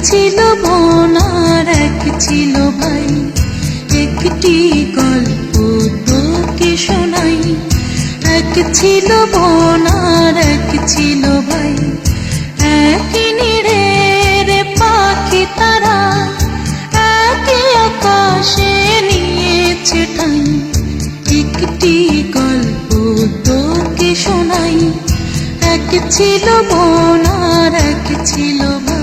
ছিল বোন আর এক ছিল ভাই, একটি গল্প তোকে শোনাই। এক ছিল বোন আর এক ছিল ভাই, একই নিড়ের পাখি তারা, একই আকাশে নিয়েছে ঠাঁই। একটি গল্প তোকে শোনাই, এক ছিল বোন আর এক ছিল ভাই।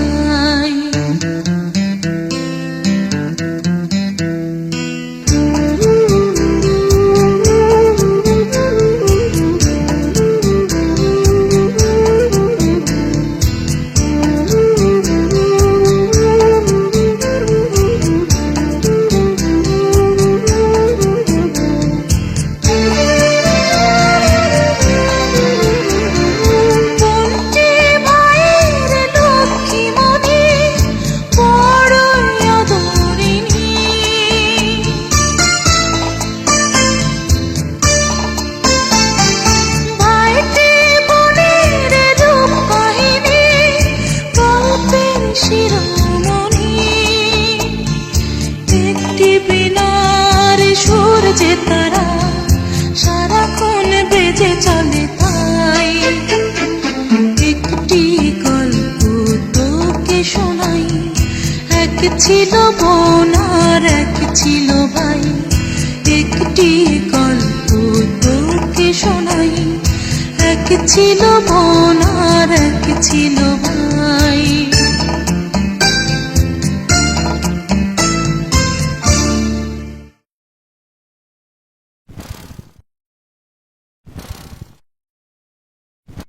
যে তারা সারাক্ষণ বেজে চলে তাই, একটি গল্প তোকে শোনাই। এক ছিল বোন আর এক ছিল ভাই, একটি গল্প তোকে শোনাই। এক ছিল বোন আর এক ছিল